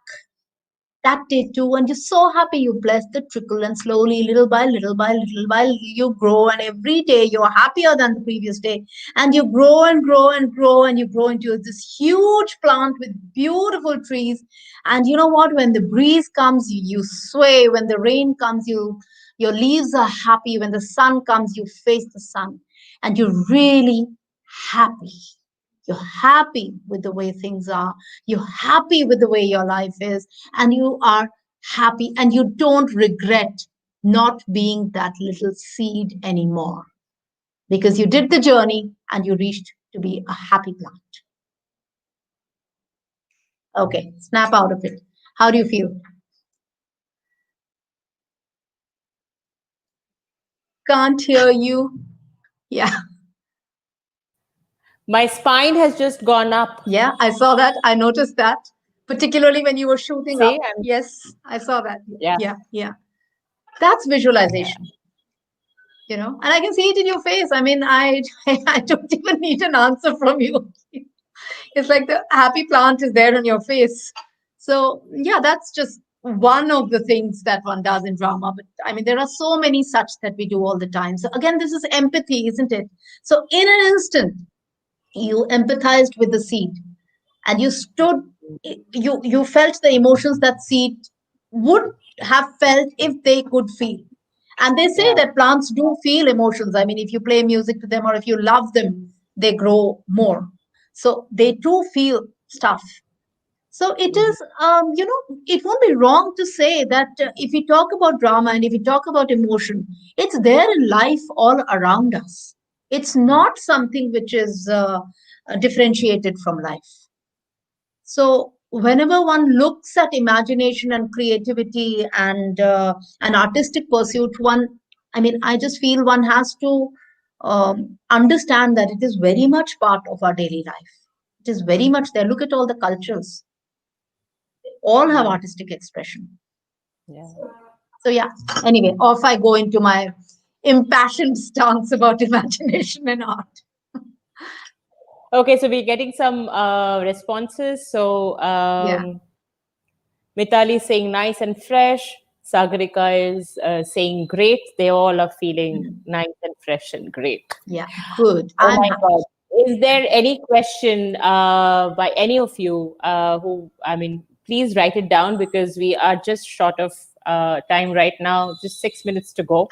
that day too, and you're so happy. You bless the trickle, and slowly, little by little by little by little, you grow, and every day you're happier than the previous day, and you grow and grow and grow, and you grow into this huge plant with beautiful trees. And you know what, when the breeze comes, you sway. When the rain comes, your leaves are happy. When the sun comes, you face the sun, and you're really happy. You're happy with the way things are. You're happy with the way your life is. And you are happy, and you don't regret not being that little seed anymore, because you did the journey and you reached to be a happy plant. Okay, snap out of it. How do you feel? Can't hear you. Yeah. My spine has just gone up. Yeah, I saw that. I noticed that, particularly when you were shooting up. Yes, I saw that. Yeah. That's visualization. And I can see it in your face. I mean, I don't even need an answer from you. It's like the happy plant is there on your face. So yeah, that's just one of the things that one does in drama. But I mean, there are so many such that we do all the time. So again, this is empathy, isn't it? So in an instant, you empathized with the seed, and you stood, you felt the emotions that seed would have felt if they could feel. And they say that plants do feel emotions. I mean, if you play music to them, or if you love them, they grow more. So they do feel stuff. So it is, it won't be wrong to say that if we talk about drama and if we talk about emotion, it's there in life all around us. It's not something which is differentiated from life. So whenever one looks at imagination and creativity and an artistic pursuit, I just feel one has to understand that it is very much part of our daily life. It is very much there. Look at all the cultures. They all have artistic expression. Yeah. So yeah, anyway, off I go into my impassioned stance about imagination and art. Okay, so we're getting some responses. So Mitali is saying nice and fresh. Sagarika is saying great. They all are feeling nice and fresh and great. Yeah, good. Oh my God. Is there any question by any of you please write it down, because we are just short of time right now, just 6 minutes to go.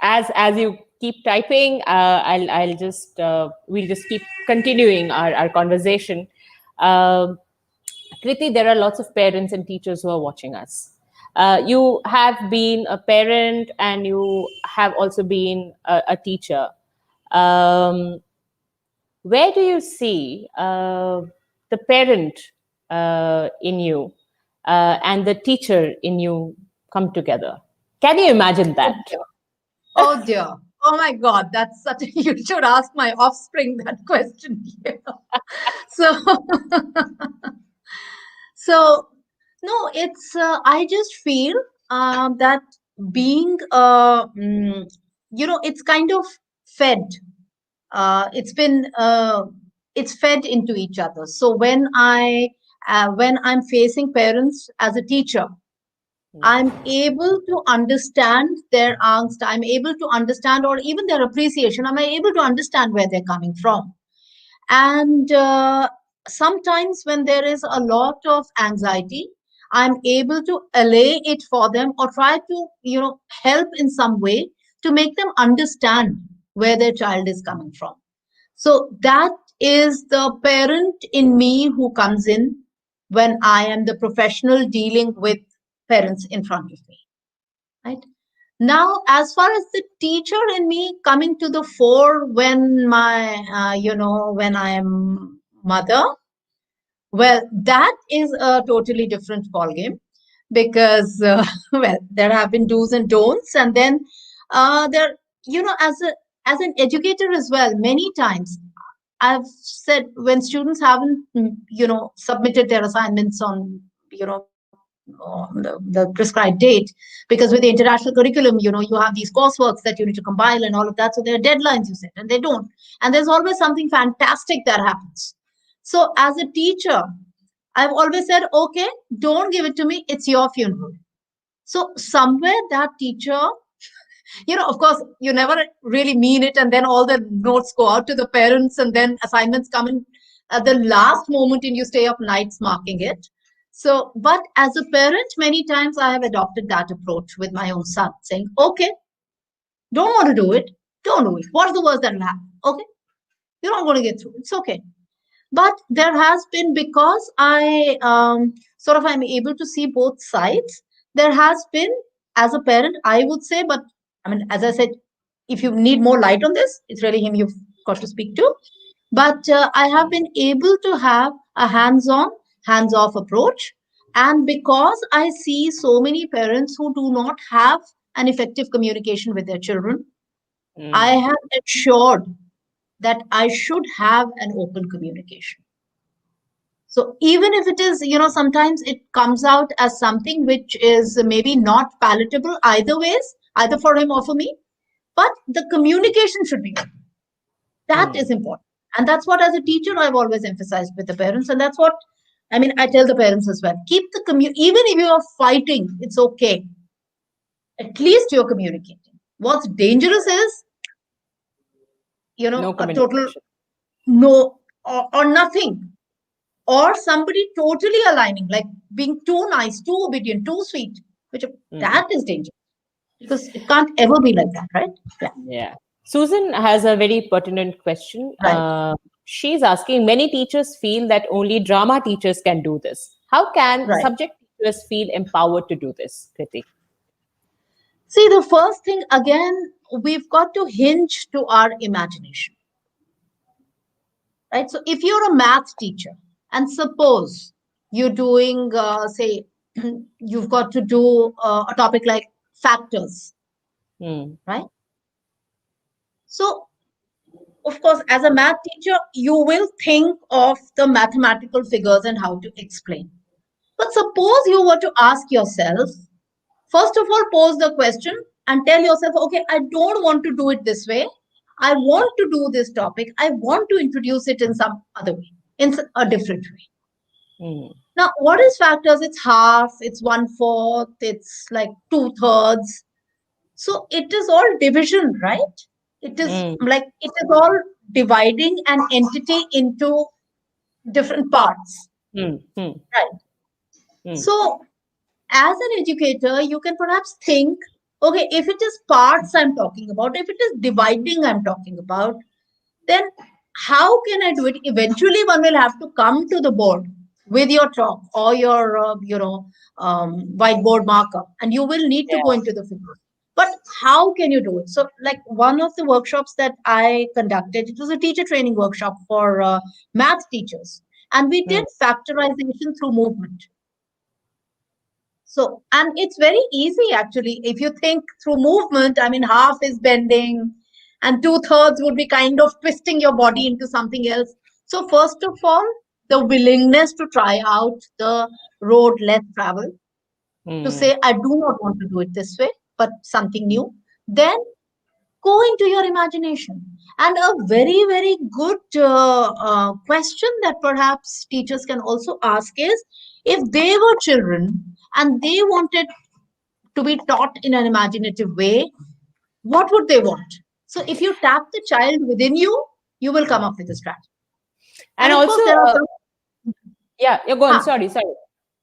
As you keep typing, we'll just keep continuing our conversation. Kriti, there are lots of parents and teachers who are watching us. You have been a parent, and you have also been a teacher. Where do you see the parent in you and the teacher in you come together? Can you imagine that? Oh dear. Oh my God, that's such a, you should ask my offspring that question here. So no, it's, I just feel that being, it's kind of fed. It's fed into each other. So when I'm facing parents as a teacher, I'm able to understand their angst. I'm able to understand, or even their appreciation. I'm able to understand where they're coming from. And sometimes when there is a lot of anxiety, I'm able to allay it for them or try to, help in some way to make them understand where their child is coming from. So that is the parent in me who comes in when I am the professional dealing with parents in front of me, right? Now, as far as the teacher in me coming to the fore when when I am mother, well, that is a totally different ballgame because, well, there have been do's and don'ts, and then there, as an educator as well, many times I've said when students haven't, submitted their assignments on, on the prescribed date, because with the international curriculum, you have these courseworks that you need to compile and all of that. So there are deadlines you set, and they don't. And there's always something fantastic that happens. So as a teacher, I've always said, okay, don't give it to me. It's your funeral. So somewhere that teacher, of course, you never really mean it. And then all the notes go out to the parents and then assignments come in at the last moment and you stay up nights marking it. So, but as a parent, many times I have adopted that approach with my own son saying, okay, don't want to do it. Don't do it. What's the worst that will happen? Okay. You're not going to get through. It's okay. But there has been, because I I'm able to see both sides, there has been, as a parent, I would say, but I mean, as I said, if you need more light on this, it's really him you've got to speak to. But I have been able to have a hands-on, hands-off approach. And because I see so many parents who do not have an effective communication with their children, I have ensured that I should have an open communication. So even if it is, sometimes it comes out as something which is maybe not palatable either ways, either for him or for me, but the communication should be good. That is important. And that's what, as a teacher, I've always emphasized with the parents. And that's what, I tell the parents as well. Keep the even if you are fighting, it's okay. At least you're communicating. What's dangerous is, No a total communication. no or nothing. Or somebody totally aligning, like being too nice, too obedient, too sweet, which that is dangerous because it can't ever be like that, right? Yeah. Susan has a very pertinent question. Right, She's asking, many teachers feel that only drama teachers can do this. How can right. subject teachers feel empowered to do this, Kriti? See, the first thing again, we've got to hinge to our imagination, right? So if you're a math teacher and suppose you're doing, say, you've got to do a topic like factors, right? So of course, as a math teacher, you will think of the mathematical figures and how to explain. But suppose you were to ask yourself, first of all, pose the question and tell yourself, okay, I don't want to do it this way. I want to do this topic. I want to introduce it in some other way, in a different way. Now, what is factors? It's half, it's 1/4, it's like 2/3. So it is all division, right? It is like it is all dividing an entity into different parts, right? So as an educator, you can perhaps think, okay, if it is parts I'm talking about, if it is dividing I'm talking about, then how can I do it? Eventually, one will have to come to the board with your chalk or your, whiteboard marker, and you will need to go into the figures. But how can you do it? So, like one of the workshops that I conducted, it was a teacher training workshop for math teachers, and we did factorization through movement. So, and it's very easy actually. If you think through movement, I mean, half is bending and 2/3 would be kind of twisting your body into something else. So, first of all, the willingness to try out the road less traveled, to say, I do not want to do it this way, but something new. Then go into your imagination. And a very, very good question that perhaps teachers can also ask is, if they were children and they wanted to be taught in an imaginative way, what would they want? So if you tap the child within you, you will come up with a strategy. And And of also, course, there are some. Yeah, you're going. Sorry.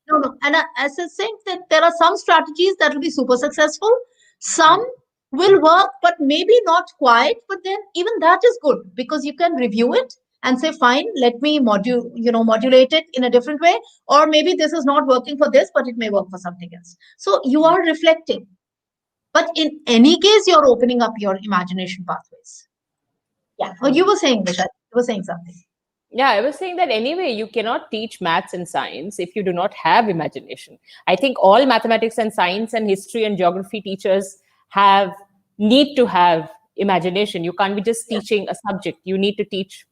No. And as I think that there are some strategies that will be super successful. Some will work, but maybe not quite. But then even that is good because you can review it and say, fine, let me modulate it in a different way. Or maybe this is not working for this, but it may work for something else. So you are reflecting. But in any case, you're opening up your imagination pathways. Yeah. Oh, you were saying, Vishal, you were saying something. Yeah, I was saying that anyway, you cannot teach maths and science if you do not have imagination. I think all mathematics and science and history and geography teachers need to have imagination. You can't be just teaching a subject. You need to teach.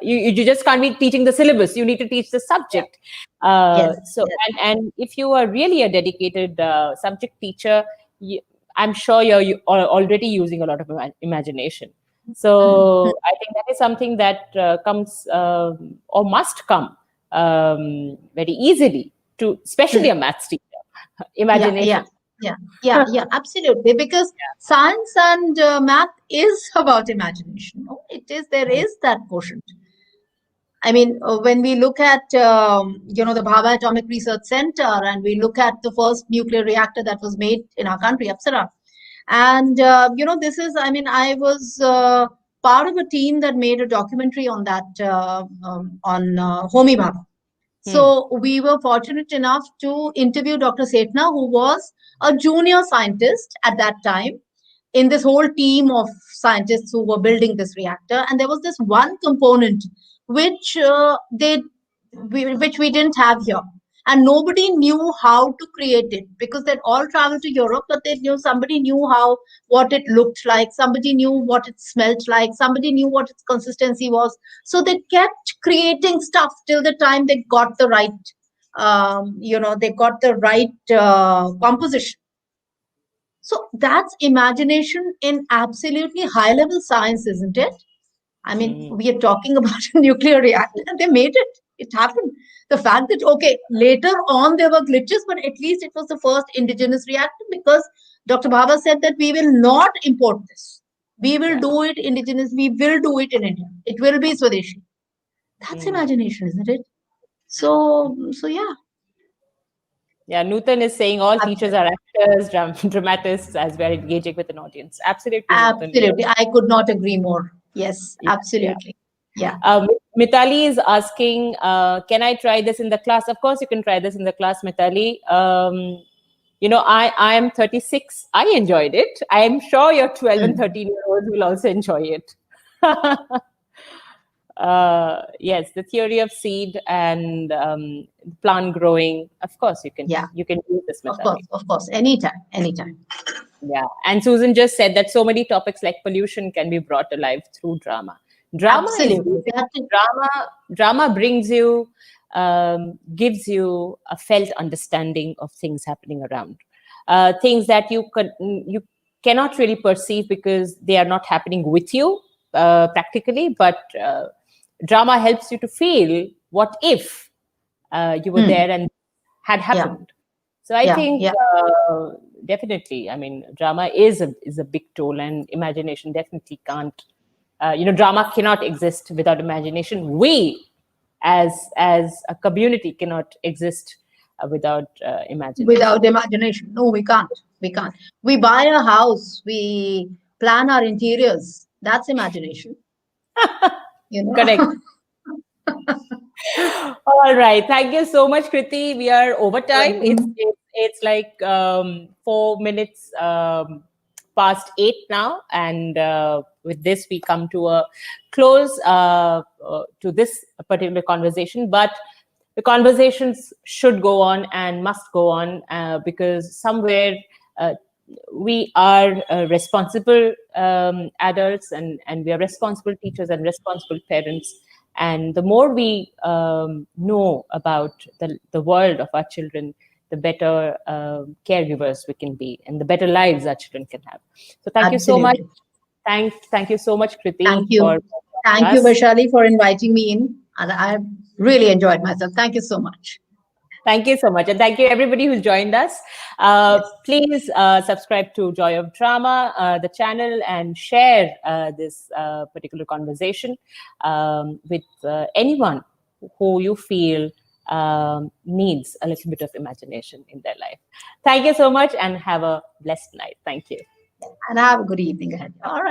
You just can't be teaching the syllabus. You need to teach the subject. And if you are really a dedicated subject teacher, I'm sure you're already using a lot of imagination. So I think that is something that comes or must come very easily to, especially a maths teacher. Imagination. Yeah, absolutely. Because science and math is about imagination. No? There is that quotient. I mean, when we look at the Bhabha Atomic Research Center, and we look at the first nuclear reactor that was made in our country, Apsara, and this is, I mean, I was part of a team that made a documentary on that on Homi Bhabha. So we were fortunate enough to interview Dr. Setna, who was a junior scientist at that time in this whole team of scientists who were building this reactor. And there was this one component which we didn't have here. And nobody knew how to create it because they'd all traveled to Europe, but somebody knew what it looked like, somebody knew what it smelled like, somebody knew what its consistency was. So they kept creating stuff till the time they got the right, composition. So that's imagination in absolutely high level science, isn't it? I mean, we are talking about a nuclear reactor and they made it. It happened. The fact that, okay, later on there were glitches, but at least it was the first indigenous reactor because Dr. Bhabha said that we will not import this. We will do it indigenous. We will do it in India. It will be Swadeshi. That's imagination, isn't it? So yeah. Yeah, Nutan is saying all teachers are actors, dramatists, as we're engaging with an audience. Absolutely. Absolutely. I could not agree more. Yes, absolutely. Yeah. Mitali is asking, can I try this in the class? Of course, you can try this in the class, Mitali. I am 36. I enjoyed it. I am sure your 12 and 13-year-olds will also enjoy it. Yes, the theory of seed and plant growing. Of course, you can use this method. Of course, anytime. Yeah, and Susan just said that so many topics like pollution can be brought alive through drama. Drama brings you, gives you a felt understanding of things happening around, things that you cannot really perceive because they are not happening with you practically, but drama helps you to feel what if you were there and had happened. So I think definitely, I mean, drama is a big tool, and imagination definitely can't. Drama cannot exist without imagination. We, as a community, cannot exist without imagination. Without imagination, no, we can't. We buy a house, we plan our interiors. That's imagination. Correct. All right. Thank you so much, Kriti. We are over time. It's like 4 minutes past 8 now, and with this we come to a close to this particular conversation. But the conversations should go on and must go on because somewhere we are responsible adults, and we are responsible teachers and responsible parents. And the more we know about the world of our children, the better caregivers we can be, and the better lives our children can have. So thank you so much. Thank you so much, Kriti. Thank you. Thank you, Vaishali, for inviting me in. And I really enjoyed myself. Thank you so much. Thank you so much. And thank you, everybody who's joined us. Please subscribe to Joy of Drama, the channel, and share this particular conversation with anyone who you feel needs a little bit of imagination in their life. Thank you so much and have a blessed night. Thank you. And have a good evening ahead. All right.